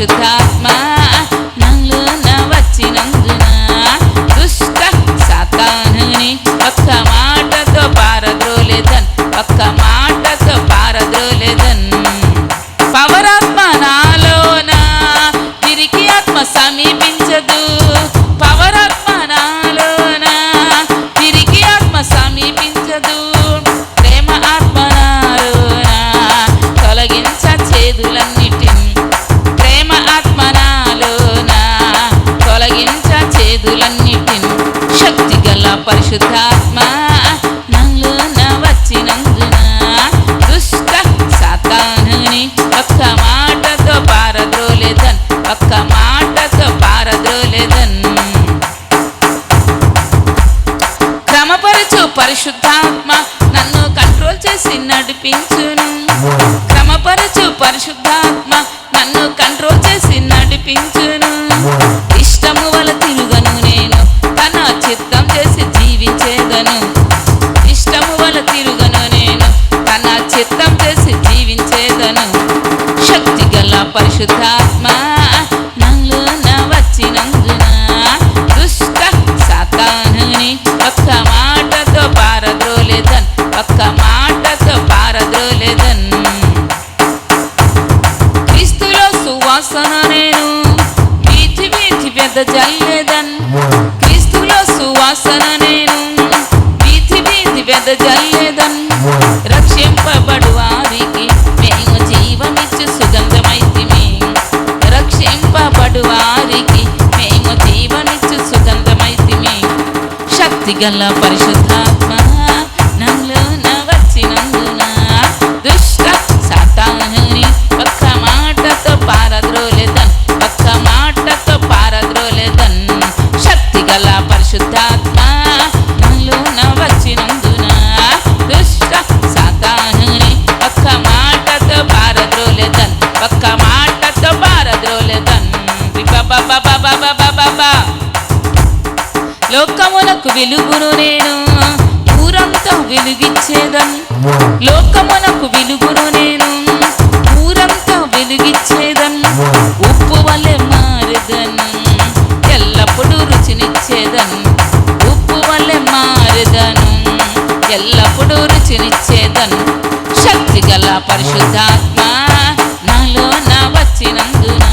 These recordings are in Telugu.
పరిశుద్ధాత్మ నాలోన వచ్చినందున దుష్ట సాతానుని ఒక్క మాటతో పారద్రోలేదన్, ఒక్క మాటతో పారద్రోలేదన్. పవరాత్మ నాలోన తిరిగి ఆత్మ సమీపించదు, పవరాత్మ నాలోన తిరిగి ఆత్మ సమీపించదు. ప్రేమ ఆత్మ నాలోన తొలగించ చేదులన్నిటిని, ప్రేమ ఆత్మ నాలోన తొలగించ చేదులన్నిటిని. శక్తి గల పరిశుద్ధాత్మ నాలోన వచ్చినందున దుష్ట సాతానుని ఒక్క మాటతో పారద్రోలేదన్, ఒక్క మాటతో పారద్రోలేదన్. క్రమపరచు పరిశుద్ధాత్మ నన్ను కంట్రోల్ చేసి నడిపించును, క్రమపరచు పరిశుద్ధాత్మ నన్ను కంట్రోల్ చేసి నడిపించును. ఇష్టము వల తిరుగను నేను తన చిత్తం చేసి జీవించేదను, ఇష్టము వల తిరుగను నేను తన చిత్తం చేసి జీవించేదను. శక్తి గల పరిశుద్ధాత్మ నాలోన వచ్చినందున దుష్ట సాతానుని ఒక్క మాటతో పారద్రోలేదన్, ఒక్క మాటతో పారద్రోలేదన్. క్రీస్తులో సువాసన నేను వీధి వీధి వెదజల్లేదన్, క్రీస్తులో సువాసన నేను వీధి వీధి వెదజల్లేదన్. రక్షింపబడు వారికి మేము జీవమిచ్చు సుగంధమైతిమి, రక్షింపబడు వారికి మేము జీవమిచ్చు సుగంధమైతిమి. శక్తి గల పరిశుద్ధాత్మ నాలోన వచ్చినందున దుష్ట సాతానుని ఒక్క మాటతో పారద్రోలేదన్, ఒక్క మాటతో పారద్రోలేదన్. శక్తి గల పరిశుద్ధాత్మ నాలోన వచ్చినందున దుష్ట సాతానుని ఒక్క మాటతో పారద్రోలేదన్, ఒక్క మాటతో పారద్రోలేదన్. లోకమునకు వెలుగును నేను ఊరంతా వెలుగిచ్చేదన్, లోకమునకు వెలుగును నేను ఊరంతా వెలుగిచ్చేదన్. ఉప్పు వలె మారెదన్ ఎల్లప్పుడూ రుచినిచ్చేదన్, ఉప్పు వలె మారెదను ఎల్లప్పుడూ రుచినిచ్చేదన్. శక్తి గల పరిశుద్ధాత్మ నాలోన వచ్చినందున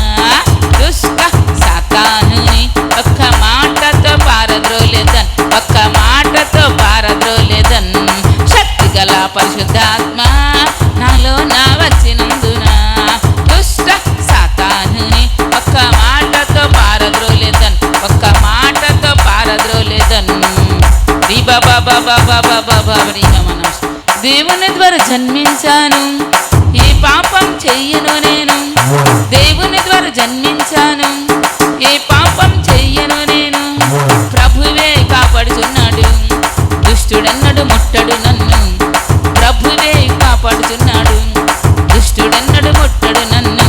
దుష్ట సాతానుని ఒక్క మాటతో పారద్రోలేదన్, ఒక్క మాటతో పారద్రోలేదన్. శక్తి గల పరిశుద్ధాత్మ నాలోన వచ్చినందున దుష్ట సాతానుని ఒక్క మాటతో పారద్రోలేదన్, ఒక్క మాటతో పారద్రోలేదన్. దేవుని ద్వారా జన్మించాను, ఏ పాపం చెయ్యను నేను. దేవుని ద్వారా జన్మించాను, ఏ పాపం చెయ్యను నేను. ప్రభువే కాపాడుచున్నాడు, దుష్టుడన్నడు ముట్టడు నన్ను. ప్రభువే కాపాడుచున్నాడు, దుష్టుడన్నడు ముట్టడు నన్ను.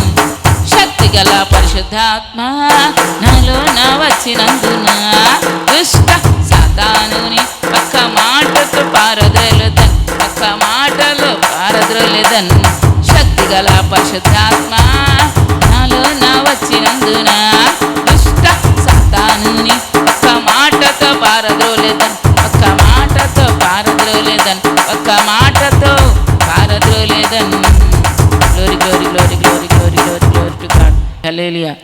శక్తి గల పరిశుద్ధాత్మ నాలోన వచ్చినందున దుష్ట సాతానుని ఒక్క మాటతో పారద్రోలేదన్, ఒక్క మాటలో పారద్రోలేదన్. శక్తి గల పరిశుద్ధాత్మ నాలోన వచ్చినందున దుష్ట సాతానుని ఒక్క మాటతో పారద్రోలేదన్, ఒక్క మాటతో పారద్రోలేదన్, ఒక్క మాటతో పారద్రోలేదన్. Glory glory glory glory glory glory glory to God. Hallelujah.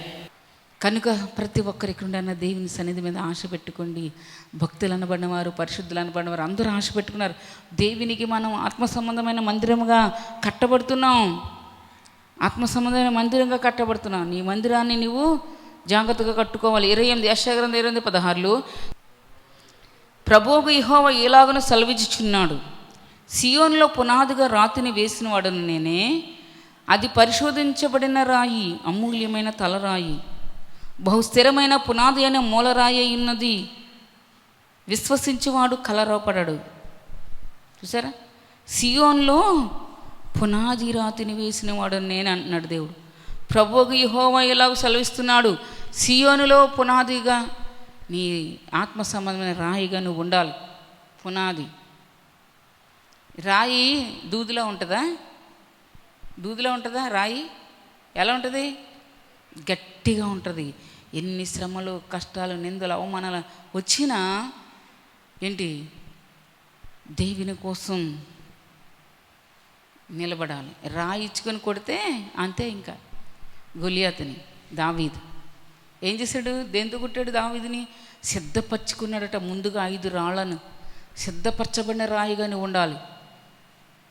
కనుక ప్రతి ఒక్కరు ఇక్కడ ఉన్న దేవుని సన్నిధి మీద ఆశ పెట్టుకోండి. భక్తులు అనబడిన వారు, పరిశుద్ధులు అనబడిన వారు అందరూ ఆశ పెట్టుకున్నారు. దేవునికి మనం ఆత్మ సంబంధమైన మందిరముగా కట్టబడుతున్నాం, ఆత్మ సంబంధమైన మందిరంగా కట్టబడుతున్నాం. నీ మందిరాన్ని నువ్వు జాగ్రత్తగా కట్టుకోవాలి. 28 యెషయా గ్రంథం 28:16 ప్రభువు యెహోవా ఇలాగున సెలవిచ్చుచున్నాడు, సియోనులో పునాదిగా రాతిని వేసిన వాడను నేనే, అది పరిశోధించబడిన రాయి, అమూల్యమైన తలరాయి, బహుస్థిరమైన పునాది అనే మూలరాయి ఉన్నది, విశ్వసించేవాడు కలరపడడు. చూసారా, సియోన్లో పునాది రాతిని వేసిన వాడు నేను అంటున్నాడు దేవుడు. ప్రభువుకు యెహోవా ఇలాగ సెలవిస్తున్నాడు, సియోనులో పునాదిగా నీ ఆత్మ సంబంధమైన రాయిగా నువ్వు ఉండాలి. పునాది రాయి దూదిలో ఉంటుందా? దూదిలో ఉంటుందా రాయి? ఎలా ఉంటుంది? గట్టిగా ఉంటుంది. ఎన్ని శ్రమలు, కష్టాలు, నిందలు, అవమానాలు వచ్చినా ఏంటి, దేవుని కోసం నిలబడాలి. రాయి ఇచ్చుకొని కొడితే అంతే. ఇంకా గొలియాతుని దావీదు ఏం చేశాడు? దేంతో కొట్టాడు దావీదుని? సిద్ధపరచుకున్నాడట. ముందుగా 5 రాళ్లను సిద్ధపరచబడిన రాయిగానే ఉండాలి.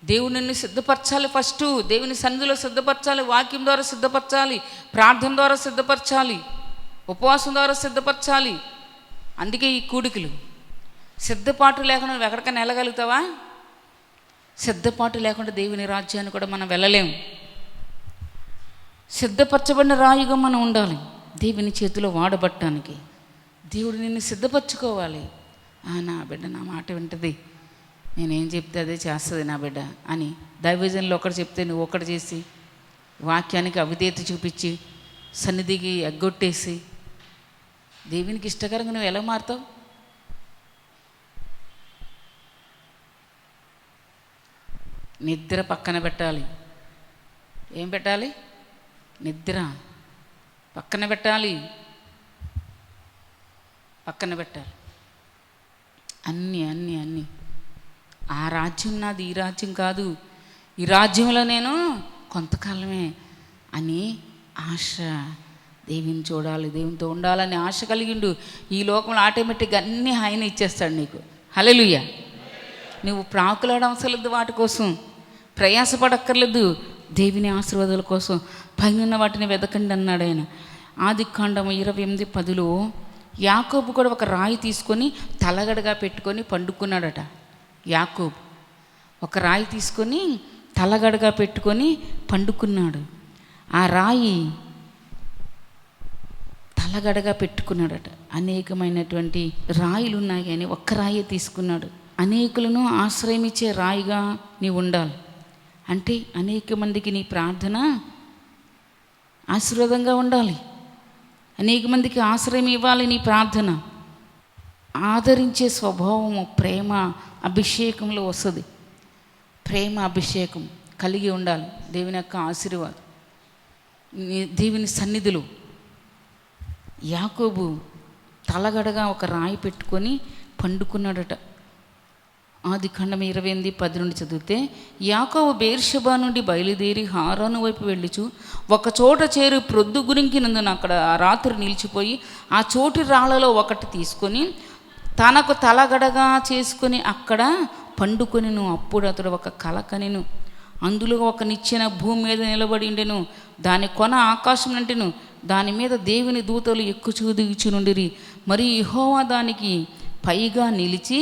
దేవుడు నిన్ను సిద్ధపరచాలి. ఫస్ట్ దేవుని సన్నిధిలో సిద్ధపరచాలి, వాక్యం ద్వారా సిద్ధపరచాలి, ప్రార్థన ద్వారా సిద్ధపరచాలి, ఉపవాసం ద్వారా సిద్ధపరచాలి. అందుకే ఈ కూడికలు. సిద్ధపాటు లేకుండా నువ్వు ఎక్కడికైనా వెళ్ళగలుగుతావా? సిద్ధపాటు లేకుండా దేవుని రాజ్యాన్ని కూడా మనం వెళ్ళలేము. సిద్ధపరచబడిన రాయిగా మనం ఉండాలి దేవుని చేతిలో వాడబట్టడానికి. దేవుడు నిన్ను సిద్ధపరచుకోవాలి. నా బిడ్డ నా మాట వింటది, నేనేం చెప్తే అదే చేస్తుంది నా బిడ్డ అని దైవజనులు ఒకటి చెప్తే నువ్వు ఒకటి చేసి, వాక్యానికి అవిధేయత చూపించి, సన్నిధికి ఎగ్గొట్టేసి, దేవునికి ఇష్టకరంగా నువ్వు ఎలా మారుతావు? నిద్ర పక్కన పెట్టాలి. ఏం పెట్టాలి? నిద్ర పక్కన పెట్టాలి. పక్కన పెట్టాలి. అన్నీ ఆ రాజ్యం నాది, ఈ రాజ్యం కాదు, ఈ రాజ్యంలో నేను కొంతకాలమే అని ఆశ. దేవుని చూడాలి, దేవునితో ఉండాలని ఆశ కలిగిండు. ఈ లోకంలో ఆటోమేటిక్గా అన్నీ ఆయన ఇచ్చేస్తాడు నీకు. హల్లెలూయా. నువ్వు ప్రాకులాడడం అవసరం లేదు, వాటి కోసం ప్రయాసపడక్కర్లేదు. దేవుని ఆశీర్వాదాల కోసం పైన వాటిని వెదకండి అన్నాడు ఆయన. ఆదికాండము 28:10 యాకోబు కూడా ఒక రాయి తీసుకొని తలగడగా పెట్టుకొని పండుకున్నాడట. యాకోబు ఒక రాయి తీసుకొని తలగడగా పెట్టుకొని పండుకున్నాడు. ఆ రాయి తలగడగా పెట్టుకున్నాడట. అనేకమైనటువంటి రాయిలు ఉన్నాయి కానీ ఒక్క రాయి తీసుకున్నాడు. అనేకులను ఆశ్రయమిచ్చే రాయిగా నీవు ఉండాలి. అంటే అనేక మందికి నీ ప్రార్థన ఆశీర్వాదంగా ఉండాలి. అనేక మందికి ఆశ్రయం ఇవ్వాలి నీ ప్రార్థన. ఆదరించే స్వభావము ప్రేమ అభిషేకంలో వస్తుంది. ప్రేమ అభిషేకం కలిగి ఉండాలి. దేవుని యొక్క ఆశీర్వాదం దేవుని సన్నిధిలో. యాకోబు తలగడగా ఒక రాయి పెట్టుకొని పండుకున్నాడట. ఆదికాండం 28:10 చదివితే, యాకోబు బెయేర్షెబా నుండి బయలుదేరి హారాను వైపు వెళ్ళుచు ఒక చోట చేరి ప్రొద్దు గురింకినందున అక్కడ ఆ రాత్రి నిలిచిపోయి ఆ చోటి రాళ్లలో ఒకటి తీసుకొని తనకు తలగడగా చేసుకొని అక్కడ పండుకొనిను. అప్పుడు అతడు ఒక కల కనెను. అందులో ఒక నిచ్చెన భూమి మీద నిలబడి ఉండెను. దాని కొన ఆకాశం నంటెను. దాని మీద దేవుని దూతలు ఎక్కుచూ దిగుచునుండిరి. మరి యెహోవా దానికి పైగా నిలిచి,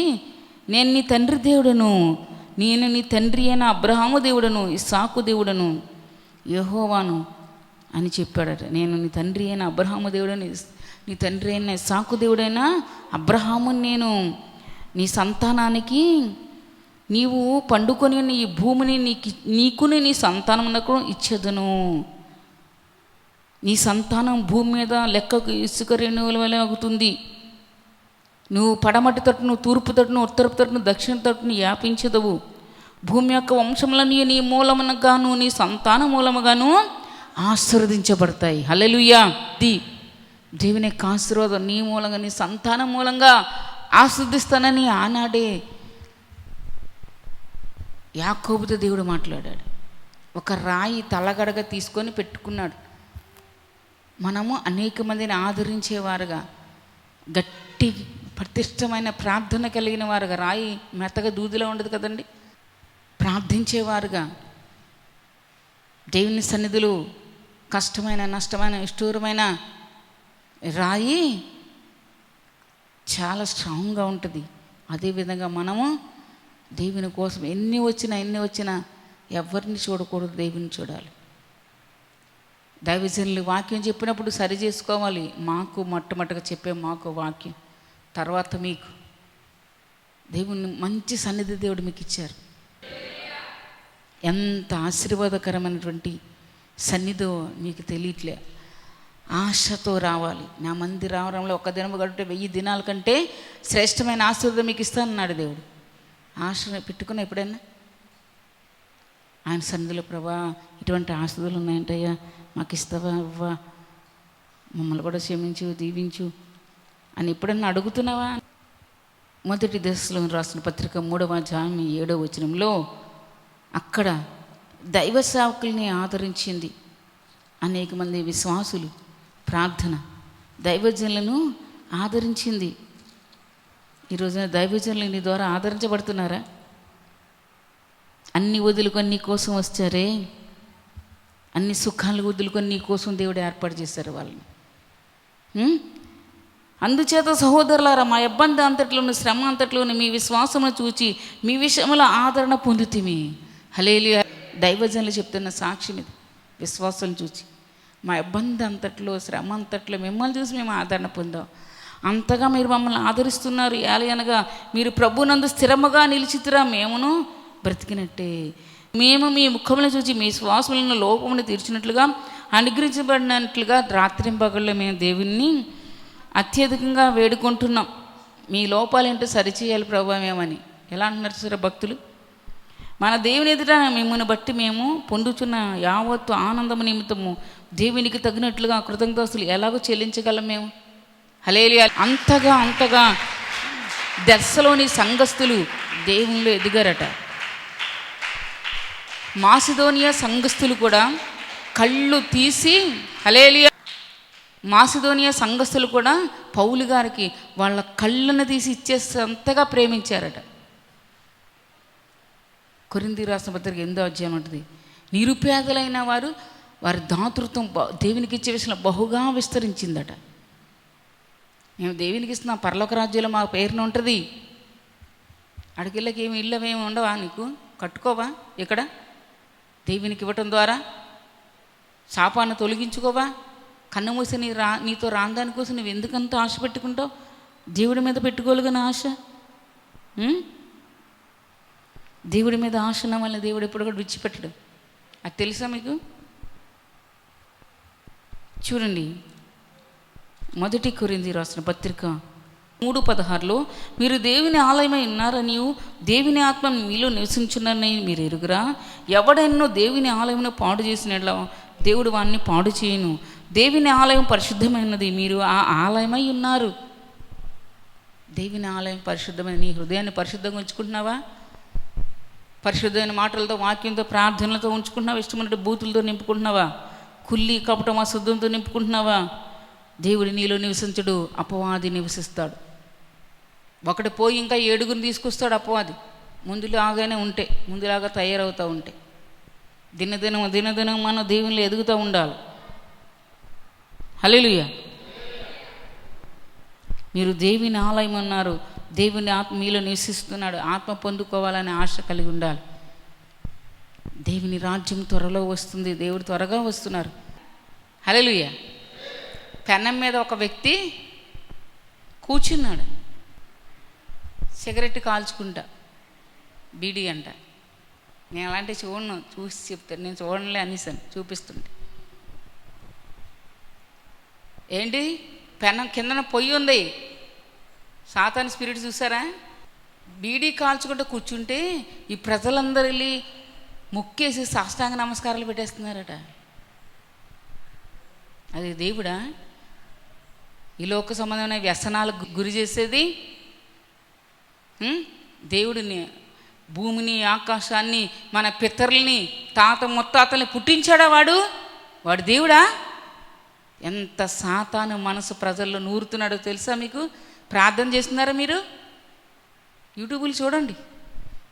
నేను నీ తండ్రి దేవుడను, నేను నీ తండ్రి అయిన అబ్రహాము దేవుడను, ఇస్సాకు దేవుడను, యెహోవాను అని చెప్పాడట. నేను నీ తండ్రి అయిన అబ్రహాము దేవుడని, నీ తండ్రి అయిన ఇస్సాకు దేవుడైన అబ్రహాముని నేను నీ సంతానానికి నీవు పండుకొని ఉన్న ఈ భూమిని నీకుని నీ సంతానమునకు ఇచ్చేదను. నీ సంతానం భూమి మీద లెక్కకు ఇసుక రేణువుల వలె అవుతుంది. నువ్వు పడమటి తట్టును, తూర్పు తట్టును, ఉత్తరపు తట్టును, దక్షిణ తట్టును వ్యాపించదవు. భూమి యొక్క వంశములన్నీ నీ మూలముగాను నీ సంతాన మూలముగాను ఆశీర్వదించబడతాయి. హల్లెలూయా. దేవుని యొక్క ఆశీర్వాదం నీ మూలంగా, నీ సంతానం మూలంగా ఆశీర్దిస్తానని ఆనాడే యాకోబుతో దేవుడు మాట్లాడాడు. ఒక రాయి తలగడగా తీసుకొని పెట్టుకున్నాడు. మనము అనేక మందిని ఆదరించేవారుగా, గట్టి ప్రతిష్టమైన ప్రార్థన కలిగిన వారుగా, రాయి మెత్తగా దూదిలో ఉండదు కదండి, ప్రార్థించేవారుగా, దేవుని సన్నిధులు కష్టమైన, నష్టమైన, నిష్ఠూరమైన రాయి చాలా స్ట్రాంగ్గా ఉంటుంది. అదేవిధంగా మనము దేవుని కోసం ఎన్ని వచ్చినా ఎవరిని చూడకూడదు, దేవుని చూడాలి. దైవజనులు వాక్యం చెప్పినప్పుడు సరి చేసుకోవాలి. మాకు మొట్టమొదటిగా చెప్పే మాకు వాక్యం, తర్వాత మీకు. దేవుని మంచి సన్నిధి దేవుడు మీకు ఇచ్చారు. ఎంత ఆశీర్వాదకరమైనటువంటి సన్నిధో మీకు తెలియట్లే. ఆశతో రావాలి. నా మంది రావడంలో ఒక దినము గడిపే 1000 దినాల కంటే శ్రేష్టమైన ఆశీర్వాదం మీకు ఇస్తానన్నాడు దేవుడు. ఆశ పెట్టుకున్న ఎప్పుడైనా ఆయన సన్నిధిలో, ప్రభా ఇటువంటి ఆశీర్వాదాలు ఉన్నాయంటయ్యా, మాకు ఇస్తావా ఇవ్వా మమ్మల్ని కూడా క్షమించు, దీవించు అని ఎప్పుడన్నా అడుగుతున్నావా? మొదటి దశలోని రాసిన పత్రిక 3వ అధ్యాయం 7వ వచనంలో అక్కడ దైవ సేవకుల్ని ఆదరించింది. అనేక మంది విశ్వాసులు ప్రార్థన దైవజనులను ఆదరించింది. ఈరోజున దైవజనులు నీ ద్వారా ఆదరించబడుతున్నారా? అన్ని వదులుకొని నీ కోసం వచ్చారే, అన్ని సుఖాలు వదులుకొని నీ కోసం దేవుడు ఏర్పాటు చేశారు వాళ్ళని. అందుచేత సహోదరులారా, మా ఇబ్బంది అంతట్లోని శ్రమ అంతట్లోని మీ విశ్వాసమును చూచి మీ విషయంలో ఆదరణ పొందుతిమి. హల్లెలూయా. దైవజనులు చెప్తున్న సాక్ష్యం ఇది. విశ్వాసం చూచి మా ఇబ్బంది అంతట్లో శ్రమ అంతట్లో మిమ్మల్ని చూసి మేము ఆదరణ పొందాం. అంతగా మీరు మమ్మల్ని ఆదరిస్తున్నారు. ఏలయనగా మీరు ప్రభునందు స్థిరముగా నిలిచితిరా, మేమును బ్రతికినట్టే. మేము మీ ముఖములను చూచి మీ శ్వాసములను లోపమును తీర్చినట్లుగా అనుగ్రహించబడినట్లుగా రాత్రింపగళ్ళు మేము దేవుణ్ణి అత్యధికంగా వేడుకుంటున్నాం. మీ లోపాలేంటో సరిచేయాలి ప్రభు మేమని. ఎలా అంటున్నారు చూసారా భక్తులు? మన దేవుని ఎదుట మిమ్మల్ని బట్టి మేము పొందుతున్న యావత్తు ఆనందము నిమిత్తము దేవునికి తగినట్లుగా కృతజ్ఞతాస్తులు ఎలాగో చెల్లించగలం మేము? హల్లెలూయా. అంతగా దశలోని సంఘస్థులు దేవునిలో ఎదిగారట. మాసిదోనియా సంఘస్థులు కూడా కళ్ళు తీసి, హల్లెలూయా, మాసిదోనియా సంఘస్థులు కూడా పౌలు గారికి వాళ్ళ కళ్ళను తీసి ఇచ్చేంతగా ప్రేమించారట. కొరింథీ రాసిన పత్రిక 8వ అధ్యాయం ఉంటుంది, నిరుపేదలైన వారు వారి దాతృత్వం దేవునికి ఇచ్చే విషయంలో బహుగా విస్తరించిందట. మేము దేవునికి ఇస్తున్నాం, పరలోక రాజ్యంలో మా పేరున ఉంటుంది. అడిగిళ్ళకి ఏమి ఇళ్ళవేమి ఉండవా? నీకు కట్టుకోవా? ఇక్కడ దేవునికి ఇవ్వటం ద్వారా శాపాన్ని తొలగించుకోవా? కన్ను మూసి నీతో రాందాని కోసం నువ్వు ఎందుకంత ఆశ పెట్టుకుంటావు? దేవుడి మీద పెట్టుకోలుగా ఆశ. దేవుడి మీద ఆశ ఉన్న వాళ్ళని దేవుడు ఎప్పుడు కూడా విడిచిపెట్టడు. అది తెలుసా మీకు? చూడండి, 1 కొరింథీ రాసిన పత్రిక 3:16లో మీరు దేవుని ఆలయమై ఉన్నారని దేవుని ఆత్మ మీలో నివసించున్నారని మీరు ఎరుగురా? ఎవడెన్నో దేవుని ఆలయమును పాడు చేసినట్లా దేవుడు వాడిని పాడు చేయను. దేవుని ఆలయం పరిశుద్ధమైనది, మీరు ఆ ఆలయమై ఉన్నారు. దేవుని ఆలయం పరిశుద్ధమైన నీ హృదయాన్ని పరిశుద్ధంగా ఉంచుకుంటున్నావా? పరిశుద్ధమైన మాటలతో, వాక్యంతో, ప్రార్థనలతో ఉంచుకుంటున్నావా? ఇష్టమైనట్టు బూతులతో నింపుకుంటున్నావా? కుల్లి కపటం అశుద్ధంతో నింపుకుంటున్నావా? దేవుడి నీలో నివసించడు, అపవాది నివసిస్తాడు. ఒకటి పోయి ఇంకా 7గురిని తీసుకొస్తాడు అపవాది. ముందులాగా తయారవుతూ ఉంటే దినదినం మనం దేవునిలో ఎదుగుతూ ఉండాలి. హల్లెలూయా. మీరు దేవుని ఆలయం అన్నారు, దేవుని ఆత్మ మీలో నివసిస్తున్నాడు. ఆత్మ పొందుకోవాలనే ఆశ కలిగి ఉండాలి. దేవుని రాజ్యం త్వరలో వస్తుంది, దేవుడు త్వరగా వస్తున్నారు. హల్లెలూయా. పెనం మీద ఒక వ్యక్తి కూర్చున్నాడు, సిగరెట్ కాల్చుకుంటా, బీడీ అంట. నేను అలాంటివి చూడను, చూసి చెప్తాను. నేను చూడలే అనేసాను, చూపిస్తుంటే. ఏంటి, పెనం కిందన పొయ్యి ఉంది, సాతాను స్పిరిట్ చూసారా? బీడీ కాల్చుకుంటూ కూర్చుంటే ఈ ప్రజలందరూ వెళ్ళి ముక్కేసి సాష్టాంగ నమస్కారాలు పెట్టేస్తున్నారట. అది దేవుడా? ఈ లోక సంబంధమైన వ్యసనాలకు గురి చేసేది దేవుడిని, భూమిని, ఆకాశాన్ని, మన పితరుల్ని, తాత ముత్తాతల్ని పుట్టించాడా వాడు దేవుడా? ఎంత సాతాను మనసు ప్రజల్లో నూరుతున్నాడో తెలుసా మీకు? ప్రార్థన చేస్తున్నారా మీరు? యూట్యూబ్లు చూడండి.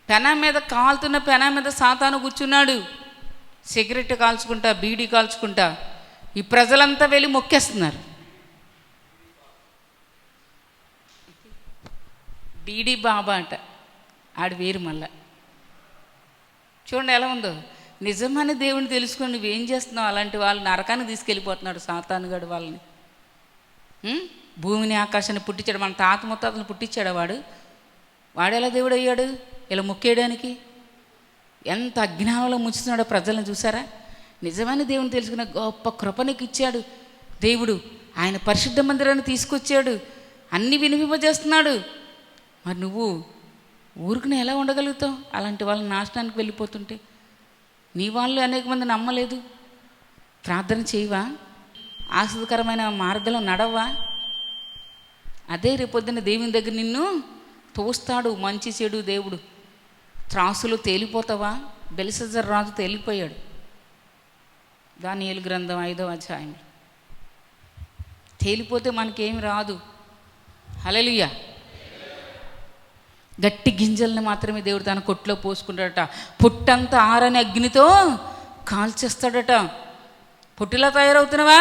పెనం మీద కాలుతున్న పెనం మీద సాతాను కూర్చున్నాడు, సిగరెట్ కాల్చుకుంటా, బీడీ కాల్చుకుంటా. ఈ ప్రజలంతా వెళ్ళి మొక్కేస్తున్నారు. బీడీ బాబా అంట, ఆడు వేరు. మళ్ళా చూడండి ఎలా ఉందో. నిజమైన దేవుని తెలుసుకొని నువ్వేం చేస్తున్నావు? అలాంటి వాళ్ళు నరకానికి తీసుకెళ్ళిపోతున్నాడు సాతానుగాడు వాళ్ళని. భూమిని, ఆకాశాన్ని పుట్టించాడు, మన తాత ముత్తాతను పుట్టించాడు వాడు ఎలా దేవుడు అయ్యాడు? ఇలా మొక్కేయడానికి. ఎంత అజ్ఞానంలో ముంచుతున్నాడో ప్రజలను చూసారా? నిజమైన దేవుని తెలుసుకున్న గొప్ప కృపనికి ఇచ్చాడు దేవుడు. ఆయన పరిశుద్ధ మందిరాన్ని తీసుకొచ్చాడు, అన్నీ వినిపింపజేస్తున్నాడు. మరి నువ్వు ఊరుకుని ఎలా ఉండగలుగుతావు? అలాంటి వాళ్ళని నాశనానికి వెళ్ళిపోతుంటే నీ వాళ్ళు అనేక మంది నమ్మలేదు. ప్రార్థన చేయవా? ఆస్వాదకరమైన మార్గంలో నడవా? అదే రేపొద్దున దేవుని దగ్గర నిన్ను తోస్తాడు. మంచి చెడు దేవుడు. త్రాసులో తేలిపోతావా? బెల్షస్సర్ రాజు తేలిపోయాడు. దానియేలు గ్రంథం 5వ అధ్యాయం. తేలిపోతే మనకేమి రాదు. హల్లెలూయా. గట్టి గింజల్ని మాత్రమే దేవుడు తన కొట్లో పోసుకుంటాడట. పొట్టంతా ఆరని అగ్నితో కాల్చేస్తాడట. పొట్టిలా తయారవుతున్నావా?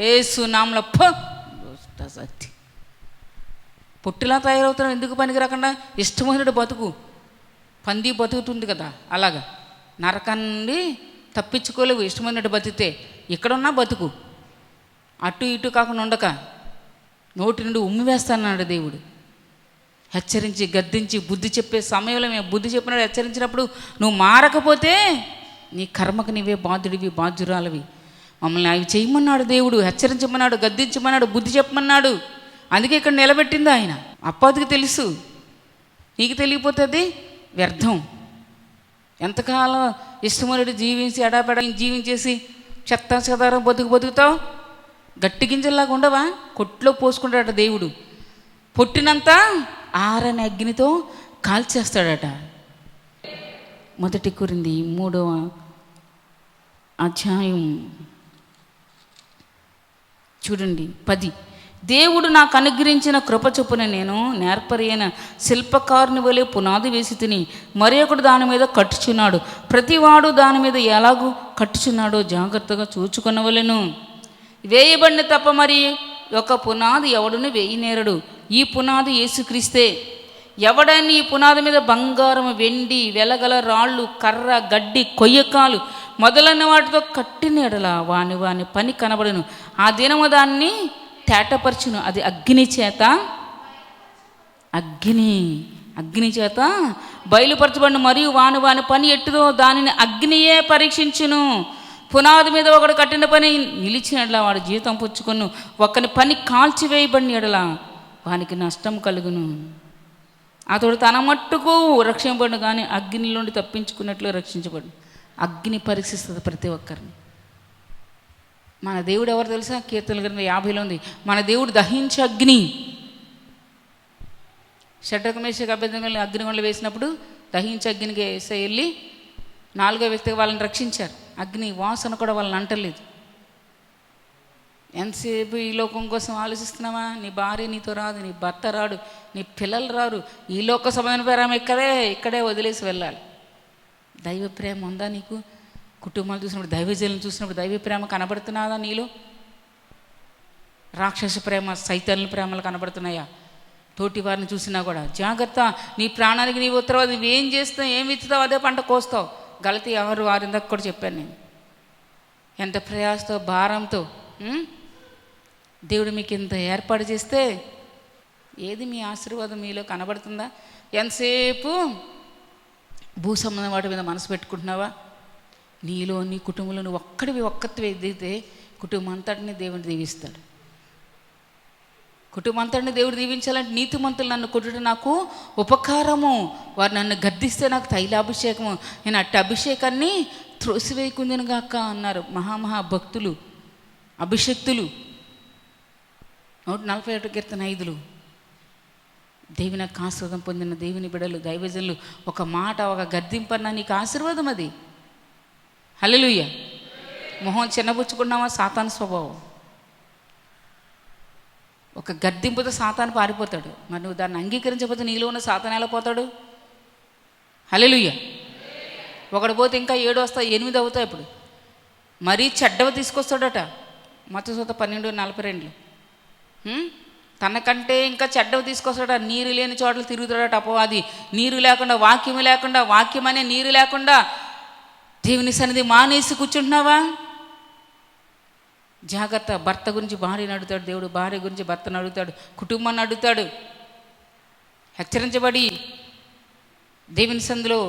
యేసు నామములో సత్తి. పొట్టిలా తయారవుతున్నావు. ఎందుకు పనికి రాకుండా? ఇష్టమైనడు బతుకు. పంది బతుకుతుంది కదా, అలాగా నరకాన్ని తప్పించుకోలేవు. ఇష్టమైనట్టు బతికితే ఇక్కడున్నా బతుకు. అటు ఇటు కాకుండా ఉండక నోటి నుండి ఉమ్మి వేస్తానన్నాడు దేవుడు. హెచ్చరించి గద్దించి బుద్ధి చెప్పే సమయంలో మేము బుద్ధి చెప్పినాడు. హెచ్చరించినప్పుడు నువ్వు మారకపోతే నీ కర్మకు నీవే బాధ్యుడివి, బాధ్యురాలవి. మమ్మల్ని అవి చేయమన్నాడు దేవుడు. హెచ్చరించమన్నాడు, గద్దించమన్నాడు, బుద్ధి చెప్పమన్నాడు. అందుకే ఇక్కడ నిలబెట్టింది ఆయన. అప్పాదికి తెలుసు. నీకు తెలియపోతుంది వ్యర్థం. ఎంతకాలం ఇష్టమైనట్టు జీవించి ఎడాపెడా జీవించేసి చెత్త చెదారం బతుకుతావు? గట్టి గింజల్లాగా ఉండవా? కొట్లో పోసుకుంటాడట దేవుడు. పొట్టినంత ఆరని అగ్నితో కాల్చేస్తాడట. 1 కొరింథీ 3వ అధ్యాయం చూడండి 10. దేవుడు నాకు అనుగ్రహించిన కృప చొప్పున నేను నేర్పరైన శిల్పకారుని వలె పునాది వేసి తిని మరి ఒకడు దాని మీద కట్టుచున్నాడు. ప్రతివాడు దాని మీద ఎలాగూ కట్టుచున్నాడో జాగ్రత్తగా చూచుకొనవలెను. వేయబడిన తప్ప మరి ఒక పునాది ఎవడును వేయనేరడు. ఈ పునాది యేసుక్రీస్తే. ఎవడని ఈ పునాది మీద బంగారం, వెండి, వెలగల రాళ్ళు, కర్ర, గడ్డి, కొయ్యకాలు మొదలైన వాటితో కట్టిన ఎడల వాని పని కనబడును. ఆ దినము దాన్ని తేటపరచును. అది అగ్ని చేత బయలుపరచబడిన. మరియు వాని పని ఎట్టుదో దానిని అగ్నియే పరీక్షించును. పునాది మీద ఒకడు కట్టిన పని నిలిచిన ఎడల వాడు జీతం పుచ్చుకొను. ఒకని పని కాల్చివేయబడిన ఎడల వానికి నష్టం కలుగును. అతడు తన మట్టుకు రక్షింపబడు, కానీ అగ్ని నుండి తప్పించుకున్నట్లు రక్షించబడు. అగ్ని పరీక్షిస్తుంది ప్రతి ఒక్కరిని. మన దేవుడు ఎవరు తెలుసా? కీర్తనల గ్రంథం 50లో ఉంది, మన దేవుడు దహించే అగ్ని. షడ్రకు మేషకు అబేద్నెగోలను అగ్నిగుండంలో వేసినప్పుడు దహించే అగ్నికి వేసే వెళ్ళి 4వ వ్యక్తిగా వాళ్ళని రక్షించారు. అగ్ని వాసన కూడా వాళ్ళని అంటలేదు. ఎంతసేపు ఈ లోకం కోసం ఆలోచిస్తున్నావా? నీ భార్య నీతో రాదు, నీ భర్త రాడు, నీ పిల్లలు రారు. ఈ లోక సంబంధమైన ప్రేమ ఇక్కడే వదిలేసి వెళ్ళాలి. దైవ ప్రేమ ఉందా నీకు? కుటుంబాలు చూసినప్పుడు, దైవజనులను చూసినప్పుడు దైవ ప్రేమ కనబడుతున్నదా నీలో? రాక్షస ప్రేమ, సైతాన్ల ప్రేమలు కనబడుతున్నాయా? తోటి వారిని చూసినా కూడా జాగ్రత్త. నీ ప్రాణానికి నీ ఉత్తరవాది. నువ్వేం చేస్తావు, ఏం విత్తుతావు, అదే పంట కోస్తావు. గలతీ 6:6 కూడా చెప్పాను నేను. ఎంత ప్రయాసతో, భారంతో దేవుడు మీకు ఇంత ఏర్పాటు చేస్తే ఏది మీ ఆశీర్వాదం మీలో కనబడుతుందా? ఎంతసేపు భూ సంబంధం వాటి మీద మనసు పెట్టుకుంటున్నావా? నీలో, నీ కుటుంబంలో నువ్వు ఒక్కటివి ఎదిగితే కుటుంబం అంతటిని దేవుడు దీవిస్తాడు. కుటుంబం అంతటిని దేవుడు దీవించాలంటే నీతిమంతులు నన్ను కొట్టుట నాకు ఉపకారము, వారు నన్ను గద్దిస్తే నాకు తైలాభిషేకము, నేను అట్టి అభిషేకాన్ని త్రోసివేయకుందును గాక అన్నారు మహాభక్తులు, అభిషక్తులు. 141 కీర్తన 5. దేవుని యొక్క ఆశీర్వాదం పొందిన దేవుని బిడ్డలు, దైవజనులు ఒక మాట, ఒక గద్దింపన్నా నీకు ఆశీర్వాదం అది. హల్లెలూయా. మొహం చిన్నబుచ్చుకున్నావా? సాతాను స్వభావం. ఒక గద్దింపుతో సాతాను పారిపోతాడు. మరి నువ్వు దాన్ని అంగీకరించకపోతే నీలో ఉన్న సాతాను ఎలా పోతాడు? హల్లెలూయా. ఒకడు పోతే ఇంకా 7 వస్తాయి, 8 అవుతాయి. ఇప్పుడు మరీ చెడ్డవ తీసుకొస్తాడట. మత్తయి 12:42. తనకంటే ఇంకా చెడ్డవ తీసుకొస్తాడట. నీరు లేని చోట్ల తిరుగుతాడట అపవాది. నీరు లేకుండా, వాక్యం లేకుండా, వాక్యం అనే నీరు లేకుండా దేవుని సన్నిధి మానేసి కూర్చుంటున్నావా? జాగ్రత్త. భర్త గురించి భార్యను అడుగుతాడు దేవుడు, భార్య గురించి భర్తను అడుగుతాడు, కుటుంబాన్ని అడుగుతాడు. హెచ్చరించబడి దేవుని సందులో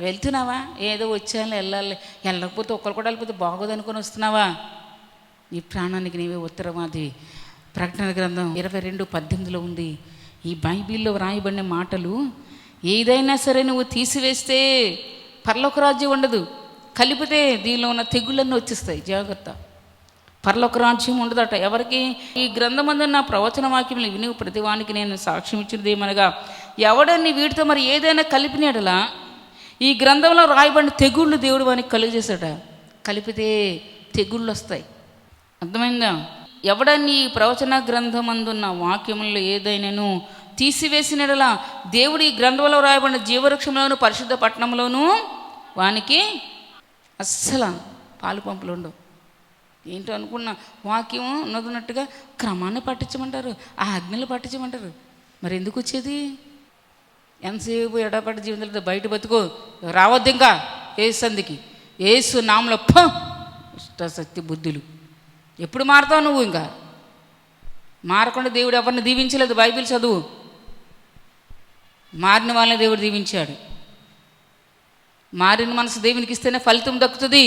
వెళ్తున్నావా? ఏదో వచ్చేయాలి, వెళ్ళకపోతే ఒక్కరు కూడా వెళ్ళిపోతే బాగోదనుకొని వస్తున్నావా? నీ ప్రాణానికి నీవే ఉత్తరవాది. ప్రకటన గ్రంథం 22:18 ఉంది. ఈ బైబిల్లో వ్రాయబడిన మాటలు ఏదైనా సరే నువ్వు తీసివేస్తే పరలోక రాజ్యం ఉండదు. కలిపితే దీనిలో ఉన్న తెగుళ్ళన్నీ వచ్చేస్తాయి. జాగ్రత్త. పరలోక రాజ్యం ఉండదట. ఎవరికి? ఈ గ్రంథమందున్న ప్రవచన వాక్యములు విని ప్రతివానికి నేను సాక్ష్యం ఇచ్చినది ఏమనగా, ఎవడన్ని వీటితో మరి ఏదైనా కలిపినడలా ఈ గ్రంథంలో రాయబడిన తెగుళ్ళు దేవుడు వానికి కలుగజేశాడ. కలిపితే తెగుళ్ళు వస్తాయి. అర్థమైందా? ఎవడన్ని ఈ ప్రవచన గ్రంథమందున్న వాక్యములలో ఏదైనాను తీసివేసినడలా దేవుడు ఈ గ్రంథంలో రాయబడిన జీవవృక్షంలోను పరిశుద్ధ పట్టణంలోను వానికి అస్సలు పాలు పంపులు ఉండవు. ఏంటో అనుకున్న వాక్యం ఉన్నట్టుగా క్రమాన్ని పట్టించమంటారు, ఆ ఆజ్ఞలు పట్టించమంటారు. మరి ఎందుకు వచ్చేది? ఎంతసేపు ఎడపట్టి జీవితంలో బయట బతుకో, రావద్దు ఇంకా ఏసు సందికి, ఏసు నామలో ఇష్టశక్తి బుద్ధులు. ఎప్పుడు మారుతావు నువ్వు? ఇంకా మారకుండా దేవుడు ఎవరిని దీవించలేదు. బైబిల్ చదువు. మారిన వాళ్ళని దేవుడు దీవించాడు. మారిన మనసు దేవునికి ఇస్తేనే ఫలితం దక్కుతుంది.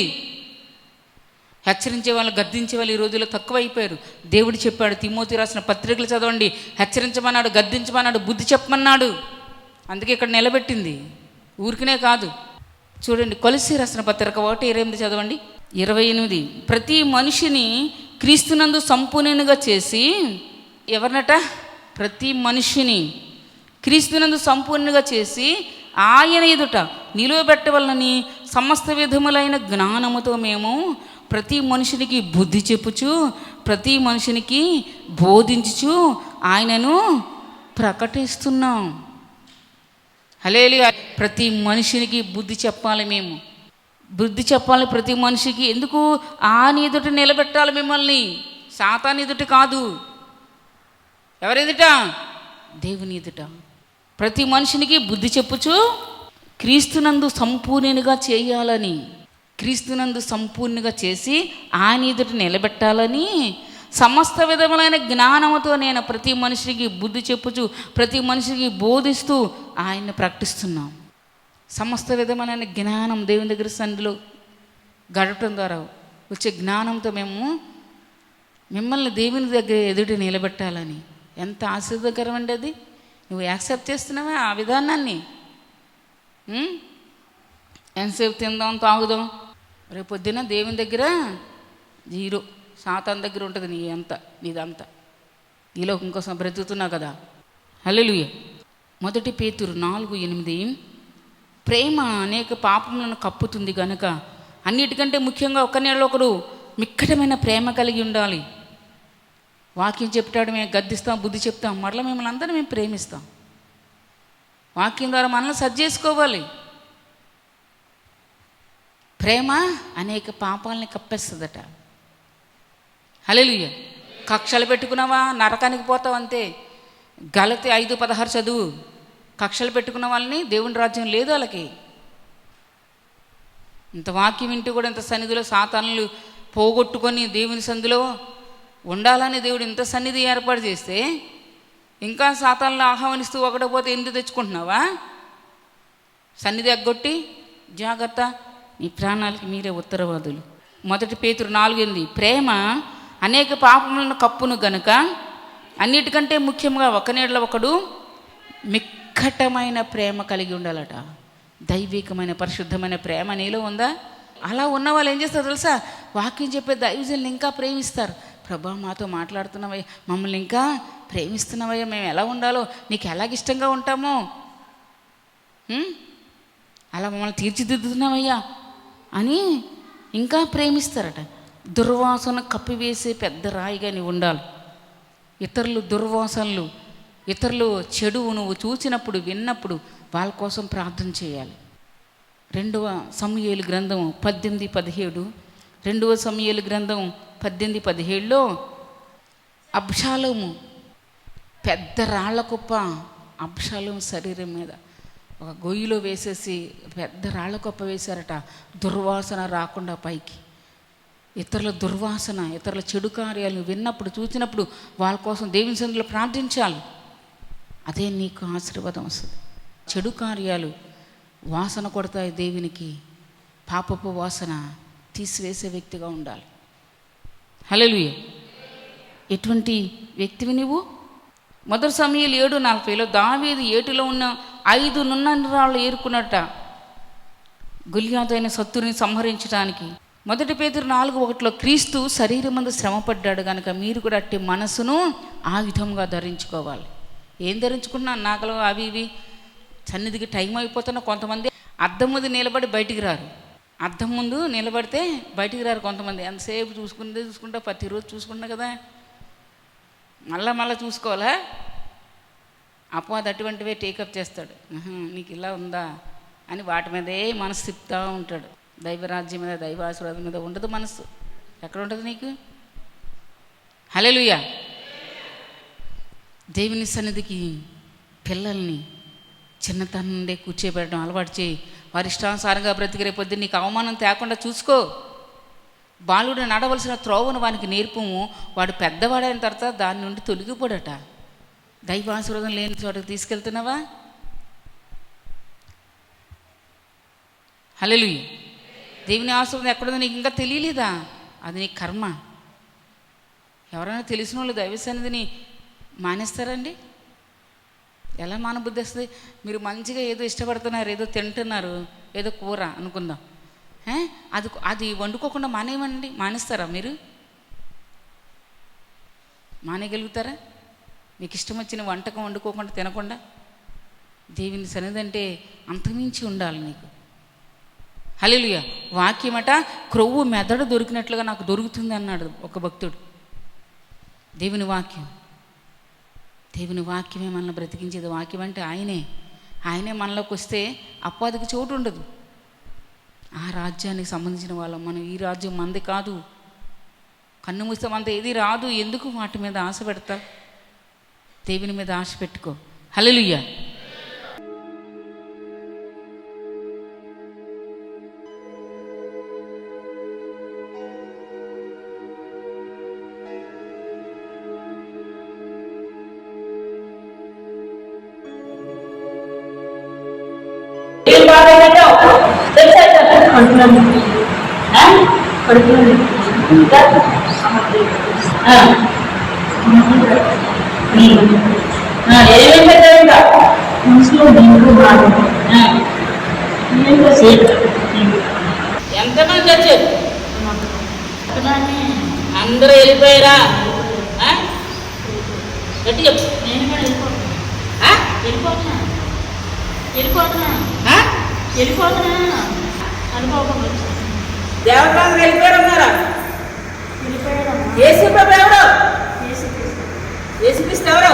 హెచ్చరించే వాళ్ళు, గద్దించే వాళ్ళు ఈ రోజుల్లో తక్కువైపోయారు. దేవుడు చెప్పాడు, తిమోతి రాసిన పత్రికలు చదవండి, హెచ్చరించమన్నాడు, గద్దించమన్నాడు, బుద్ధి చెప్పమన్నాడు. అందుకే ఇక్కడ నిలబెట్టింది, ఊరికినే కాదు. చూడండి, కొలస్సీ రాసిన పత్రిక 1:28 చదవండి. 28. ప్రతి మనిషిని క్రీస్తునందు సంపూర్ణునిగా చేసి, ఎవరినట? ప్రతి మనిషిని క్రీస్తునందు సంపూర్ణునిగా చేసి ఆయన ఎదుట నిలువబెట్టవలనని సమస్త విధములైన జ్ఞానముతో మేము ప్రతి మనుషునికి బుద్ధి చెప్పుచు, ప్రతి మనుషునికి బోధించుచు ఆయనను ప్రకటిస్తున్నాం. హల్లెలూయా. ప్రతి మనిషినికి బుద్ధి చెప్పాలి. మేము బుద్ధి చెప్పాలి ప్రతి మనిషికి. ఎందుకు? ఆయన ఎదుట నిలబెట్టాలి మిమ్మల్ని, సాతాను ఎదుట కాదు. ఎవరెదుట? దేవుని ఎదుట. ప్రతి మనిషినికి బుద్ధి చెప్పుచు క్రీస్తునందు సంపూర్ణునిగా చేయాలని, క్రీస్తునందు సంపూర్ణంగా చేసి ఆయన ఎదుట నిలబెట్టాలని సమస్త విధములైన జ్ఞానముతో నేను ప్రతి మనిషికి బుద్ధి చెప్పుచు ప్రతి మనిషికి బోధిస్తూ ఆయన్ని ప్రకటిస్తున్నాం. సమస్త విధమైన జ్ఞానం దేవుని దగ్గర సన్నిధిలో గడపడం ద్వారా వచ్చే జ్ఞానంతో మేము మిమ్మల్ని దేవుని దగ్గర ఎదుట నిలబెట్టాలని. ఎంత ఆశీర్వదకరమండి అది. నువ్వు యాక్సెప్ట్ చేస్తున్నావా ఆ విధానాన్ని? ఎంతసేపు తిందాం, తాగుదాం, రేపు పొద్దున దేవుని దగ్గర జీరో, సాతాను దగ్గర ఉంటుంది నీదంతా. ఈ లోకం కోసం బ్రతుకుతున్నావు కదా. హల్లెలూయా. 1 పేతురు 4:8 ప్రేమ అనేక పాపములను కప్పుతుంది కనుక అన్నిటికంటే ముఖ్యంగా ఒకరిలో ఒకరు మిక్కటమైన ప్రేమ కలిగి ఉండాలి. వాక్యం చెప్తాడు, మేము గద్దిస్తాం, బుద్ధి చెప్తాం, మరలా మిమ్మల్ని అందరూ మేము ప్రేమిస్తాం. వాక్యం ద్వారా మనల్ని సరి చేసుకోవాలి. ప్రేమ అనేక పాపాలని కప్పేస్తుందట. హల్లెలూయా. కక్షలు పెట్టుకున్నావా నరకానికి పోతావు అంతే. గలతీ 5:16 చదువు. కక్షలు పెట్టుకున్న వాళ్ళని దేవుని రాజ్యం లేదు వాళ్ళకి. ఇంత వాక్యం వింటూ కూడా ఇంత సన్నిధిలో సాతానులు పోగొట్టుకొని దేవుని సన్నిధిలో ఉండాలని దేవుడు ఇంత సన్నిధి ఏర్పాటు చేస్తే ఇంకా సాతానులు ఆహ్వానిస్తూ ఒకటపోతే ఎందుకు తెచ్చుకుంటున్నావా? సన్నిధి ఎగ్గొట్టి జాగ్రత్త, నీ ప్రాణాలకి మీరే ఉత్తరవాదులు. 1 పేతురు 4:8 ప్రేమ అనేక పాపములను కప్పును గనుక అన్నిటికంటే ముఖ్యంగా ఒకనిలో ఒకడు మిక్కటమైన ప్రేమ కలిగి ఉండాలట. దైవికమైన పరిశుద్ధమైన ప్రేమ నీలో ఉందా? అలా ఉన్న వాళ్ళు ఏం చేస్తారు తెలుసా? వాక్యం చెప్పే దైవజనులు ఇంకా ప్రేమిస్తారు. ప్రభా మాతో మాట్లాడుతున్నావయ్యా, మమ్మల్ని ఇంకా ప్రేమిస్తున్నావయ్యా, మేము ఎలా ఉండాలో నీకు ఎలాగిష్టంగా ఉంటామో అలా మమ్మల్ని తీర్చిదిద్దుతున్నావయ్యా అని ఇంకా ప్రేమిస్తారట. దుర్వాసన కప్పివేసే పెద్ద రాయిగా నీవు ఉండాలి. ఇతరులు దుర్వాసనలు, ఇతరులు చెడు నువ్వు చూసినప్పుడు విన్నప్పుడు వాళ్ళ కోసం ప్రార్థన చేయాలి. 2వ సమూయేలు గ్రంథం 18:17 2వ సమూయేలు గ్రంథం 18:17లో అబ్షాలోము పెద్ద రాళ్ల కుప్ప అబ్షాలోము శరీరం మీద ఒక గొయ్యిలో వేసేసి పెద్ద రాళ్ల కుప్ప వేశారట. దుర్వాసన రాకుండా పైకి. ఇతరుల దుర్వాసన, ఇతరుల చెడు కార్యాలను విన్నప్పుడు చూసినప్పుడు వాళ్ళ కోసం దేవుని సన్నిధిలో ప్రార్థించాలి. అదే నీకు ఆశీర్వాదం వస్తుంది. చెడు కార్యాలు వాసన కొడతాయి దేవునికి. పాపపు వాసన తీసివేసే వ్యక్తిగా ఉండాలి. హల్లెలూయా. ఎటువంటి వ్యక్తివి నువ్వు? 1 సమూయేలు 7:40లో దావీదు ఏటిలో ఉన్న 5 నున్నని రాళ్ళు ఏరుకున్నట్ట గొలియాతు అయిన శత్రుని సంహరించడానికి. 1 పేతురు 4:1 క్రీస్తు శరీరమందు శ్రమపడ్డాడు కనుక మీరు కూడా అట్టి మనసును ఆ విధంగా ధరించుకోవాలి. ఏం ధరించుకున్నాను? నాకలు అవి ఇవి సన్నిధికి టైం అయిపోతున్నా కొంతమంది అద్దం ముందు నిలబడి బయటికి రారు. అద్దం ముందు నిలబడితే బయటికి రారు కొంతమంది. ఎంతసేపు చూసుకుంటా ప్రతిరోజు చూసుకుంటా కదా, మళ్ళా చూసుకోవాలా? అపవాది అటువంటివే టేకప్ చేస్తాడు. నీకు ఇలా ఉందా అని వాటి మీదే మనసు తిప్పుతూ ఉంటాడు. దైవరాజ్యం మీద, దైవాశీర్వాదం మీద ఉండదు మనసు. ఎక్కడ ఉంటుంది నీకు? హల్లెలూయా. దేవుని సన్నిధికి పిల్లల్ని చిన్నతనం నుండే కూర్చోబెట్టడం అలవాటు చేయి. వారి ఇష్టానుసారంగా బ్రతికి రేపొద్దు నీకు అవమానం తేకుండా చూసుకో. బాలుడు నడవలసిన త్రోవను వానికి నేర్పము, వాడు పెద్దవాడైన తర్వాత దాని నుండి తొలగిపోడట. దైవాశీర్వాదం లేని చోటకి తీసుకెళ్తున్నావా? హల్లెలూయా. దేవుని ఆశీర్వాదం ఎక్కడుందో నీకు ఇంకా తెలియలేదా? అది నీ కర్మ. ఎవరైనా తెలిసిన వాళ్ళు దైవ సన్నిధిని మానేస్తారండి? ఎలా మానబుద్ధి వస్తుంది? మీరు మంచిగా ఏదో ఇష్టపడుతున్నారు, ఏదో తింటున్నారు, ఏదో కూర అనుకుందాం, అది వండుకోకుండా మానేస్తారా? మీరు మానేయగలుగుతారా? మీకు ఇష్టం వచ్చిన వంటకం వండుకోకుండా తినకుండా? దేవుని సన్నిధి అంటే అంతమించి ఉండాలి నీకు. హల్లెలూయా. వాక్యమట క్రొవ్వు మెదడు దొరికినట్లుగా నాకు దొరుకుతుంది అన్నాడు ఒక భక్తుడు. దేవుని వాక్యమే మనల్ని బ్రతికించేది. వాక్యం అంటే ఆయనే మనలోకి వస్తే అపవాదికి చోటు ఉండదు. ఆ రాజ్యానికి సంబంధించిన వాళ్ళం మనం. ఈ రాజ్యం మనది కాదు. కన్ను మూస్తే మనది ఏది రాదు. ఎందుకు వాటి మీద ఆశ పెడతా? దేవుని మీద ఆశ పెట్టుకో. హల్లెలూయా. ఎంతమంది వచ్చారు? అందరూ వెళ్ళిపోయారా? గట్టి చెప్పు. నేను కూడా వెళ్ళిపోతున్నా అనుకోకుండా దేవతాంధ్ర వెళ్ళిపోయారన్నారా? యేసుప్రభు ఎవరు? యేసుక్రీస్తు ఎవరు?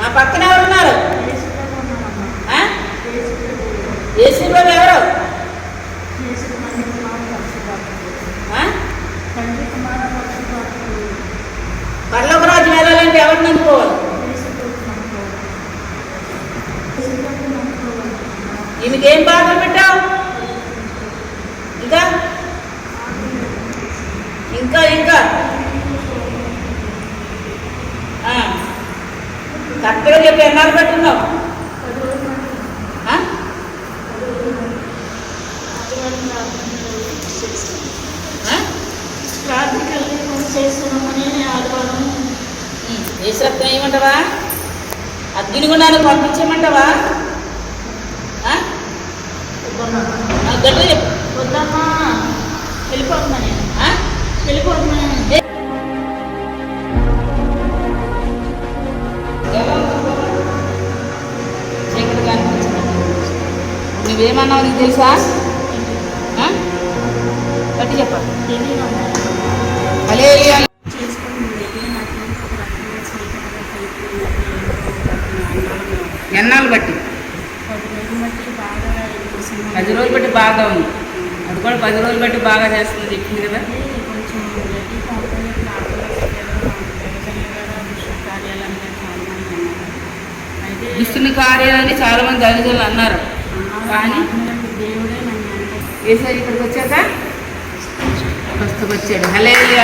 నా పక్కన ఎవరున్నారు? యేసుప్రభు ఎవరు? పరలోక రాజ్యం వెళ్ళాలంటే ఎవరిని అనుకోవాలి? ఈమెకేం బాధలు పెట్టావు? ఇంకా కరెక్ట్గా చెప్పి ఎన్నాళ్ళు పెట్టున్నావు? ఏసత్వం ఏమంటావా? అగ్నిగుండాన్ని పంపించమంటావా? గట్టిగా చెప్పు. వద్దమ్మా, వెళ్ళిపోతున్నా నేను. వెళ్ళిపోతున్నా. నువ్వేమన్నావు నీకు తెలుసా? గట్టి చెప్పాలి. హల్లెలూయా. ఎన్నాళ్ళు బట్టి? 10 రోజులు బట్టి బాగా ఉంది. అది కూడా 10 రోజులు బట్టి బాగా చేస్తుంది చెప్పింది కదా. దుష్టుని కార్యాలని చాలా మంది దైవజనులు అన్నారు. కానీ యేసయ్య ఇక్కడికి వచ్చాక వచ్చాడు. హల్లెలూయా.